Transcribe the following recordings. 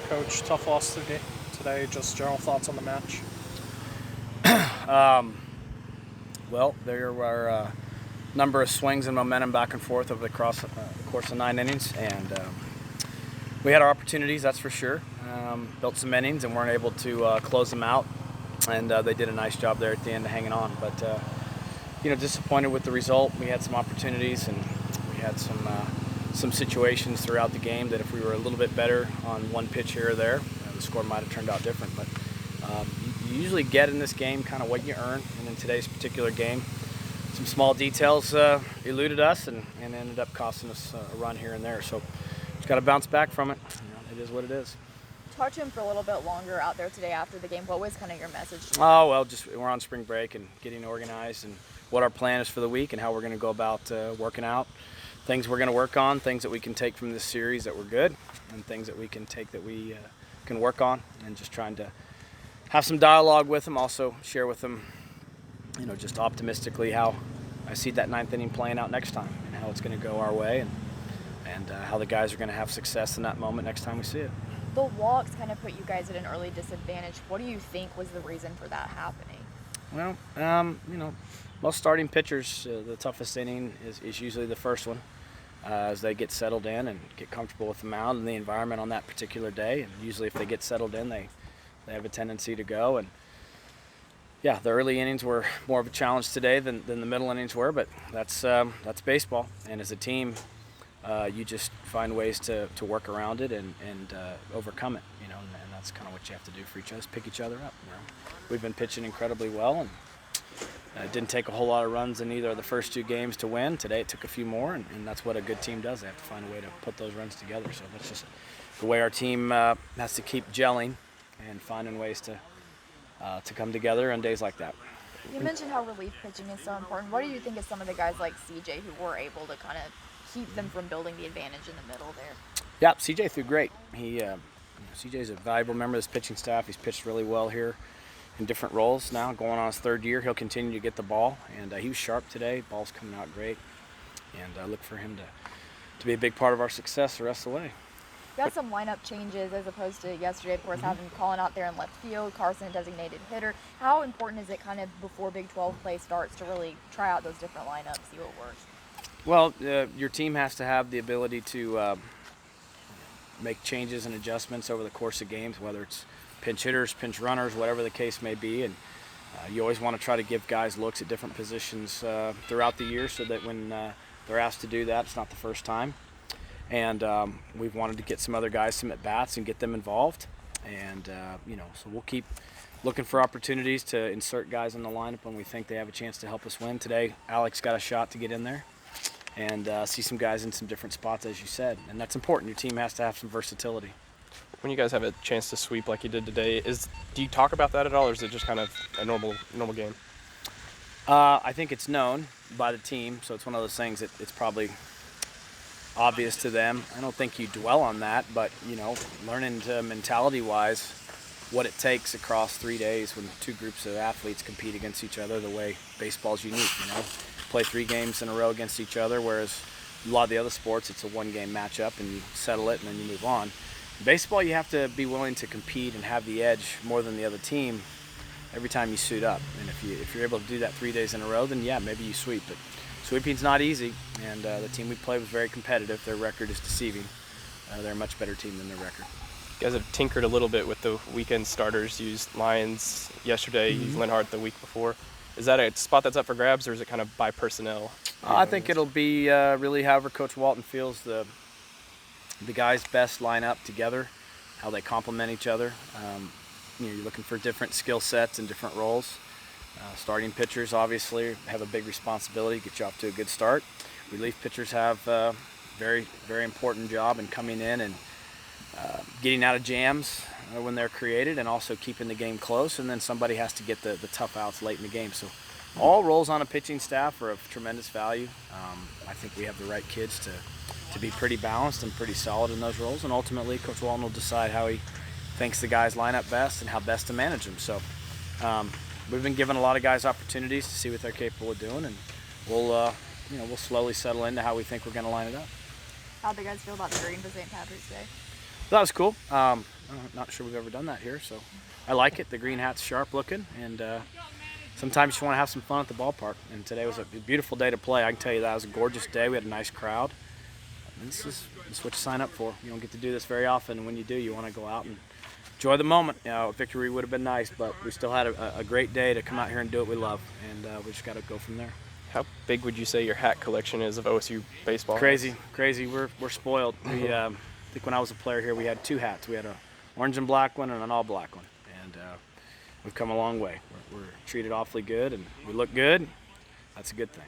Coach, tough loss today. Just general thoughts on the match. Well, there were a number of swings and momentum back and forth over the course of 9 innings, and we had our opportunities, that's for sure. Built some innings and weren't able to close them out, and they did a nice job there at the end of hanging on. But disappointed with the result. We had some opportunities, and we had some situations throughout the game that if we were a little bit better on one pitch here or there, the score might have turned out different. But you usually get in this game kind of what you earn, and in today's particular game, some small details eluded us and ended up costing us a run here and there. So just got to bounce back from it. It is what it is. Talk to him for a little bit longer out there today after the game. What was kind of your message to him? Oh, well, just we're on spring break and getting organized and what our plan is for the week and how we're going to go about working out. Things we're going to work on, things that we can take from this series that were good, and things that we can take that we can work on, and just trying to have some dialogue with them, also share with them, just optimistically how I see that 9th inning playing out next time and how it's going to go our way and how the guys are going to have success in that moment next time we see it. The walks kind of put you guys at an early disadvantage. What do you think was the reason for that happening? Well, most starting pitchers, the toughest inning is usually the first one. As they get settled in and get comfortable with the mound and the environment on that particular day. And usually if they get settled in, they have a tendency to go. And yeah, the early innings were more of a challenge today than the middle innings were, but that's baseball. And as a team, you just find ways to work around it and overcome it, and that's kind of what you have to do for each other, is pick each other up. We've been pitching incredibly well, and it didn't take a whole lot of runs in either of the first 2 games to win. Today it took a few more, and that's what a good team does. They have to find a way to put those runs together. So that's just the way our team has to keep gelling and finding ways to come together on days like that. You mentioned how relief pitching is so important. What do you think of some of the guys like CJ who were able to kind of keep them from building the advantage in the middle there? Yeah, CJ threw great. CJ's a valuable member of this pitching staff. He's pitched really well here in different roles now, going on his 3rd year. He'll continue to get the ball, and he was sharp today. Ball's coming out great, and I look for him to be a big part of our success the rest of the way. You got some lineup changes as opposed to yesterday, of course, having Colin out there in left field, Carson a designated hitter. How important is it kind of before Big 12 play starts to really try out those different lineups, see what works? Well, your team has to have the ability to make changes and adjustments over the course of games, whether it's pinch hitters, pinch runners, whatever the case may be. And you always want to try to give guys looks at different positions throughout the year so that when they're asked to do that, it's not the first time. And we've wanted to get some other guys some at-bats and get them involved. And, so we'll keep looking for opportunities to insert guys in the lineup when we think they have a chance to help us win. Today, Alex got a shot to get in there and see some guys in some different spots, as you said. And that's important. Your team has to have some versatility. When you guys have a chance to sweep like you did today, do you talk about that at all, or is it just kind of a normal game? I think it's known by the team, so it's one of those things that it's probably obvious to them. I don't think you dwell on that, but learning to mentality-wise what it takes across 3 days when 2 groups of athletes compete against each other the way baseball's unique. Play 3 games in a row against each other, whereas a lot of the other sports it's a 1-game matchup and you settle it and then you move on. Baseball, you have to be willing to compete and have the edge more than the other team every time you suit up. And if you're able to do that 3 days in a row, then yeah, maybe you sweep. But sweeping's not easy, and the team we played was very competitive. Their record is deceiving. They're a much better team than their record. You guys have tinkered a little bit with the weekend starters. You used Lyons yesterday, you used Linhart the week before. Is that a spot that's up for grabs, or is it kind of by personnel? I think it'll be really however Coach Walton feels the guys best line up together, how they complement each other. You're looking for different skill sets and different roles. Starting pitchers obviously have a big responsibility, get you off to a good start. Relief pitchers have a very, very important job in coming in and getting out of jams when they're created and also keeping the game close, and then somebody has to get the tough outs late in the game. So all roles on a pitching staff are of tremendous value. I think we have the right kids to be pretty balanced and pretty solid in those roles, and ultimately Coach Walton will decide how he thinks the guys line up best and how best to manage them. So we've been giving a lot of guys opportunities to see what they're capable of doing, and we'll slowly settle into how we think we're going to line it up. How'd the guys feel about the green for St. Patrick's Day? That was cool. Not sure we've ever done that here, so I like it. The green hat's sharp looking, and sometimes you just want to have some fun at the ballpark. And today was a beautiful day to play. I can tell you that. It was a gorgeous day. We had a nice crowd. And this is what you sign up for. You don't get to do this very often, and when you do, you want to go out and enjoy the moment. A victory would have been nice, but we still had a great day to come out here and do what we love, and we just got to go from there. How big would you say your hat collection is of OSU baseball? Crazy. We're spoiled. We I think when I was a player here, we had 2 hats. We had an orange and black one and an all black one, and we've come a long way. We're treated awfully good, and we look good. That's a good thing.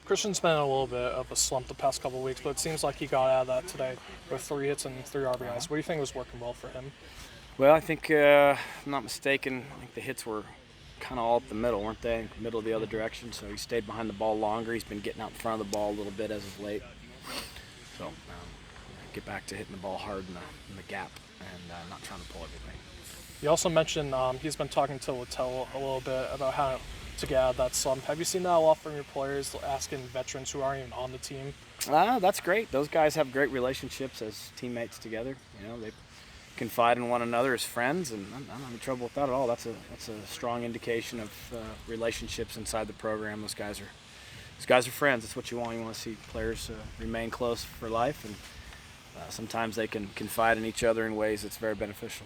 Christian's been in a little bit of a slump the past couple of weeks, but it seems like he got out of that today with 3 hits and 3 RBIs. What do you think was working well for him? Well, I think, if I'm not mistaken, I think the hits were kind of all up the middle, weren't they? Middle of the other direction, so he stayed behind the ball longer. He's been getting out in front of the ball a little bit as of late. So get back to hitting the ball hard in the gap and not trying to pull everything. You also mentioned he's been talking to Littell a little bit about how to get out of that slump. Have you seen that a lot from your players, asking veterans who aren't even on the team? That's great. Those guys have great relationships as teammates together. They confide in one another as friends, and I don't have any trouble with that at all. That's a strong indication of relationships inside the program. Those guys are friends. That's what you want. You want to see players remain close for life, and sometimes they can confide in each other in ways that's very beneficial.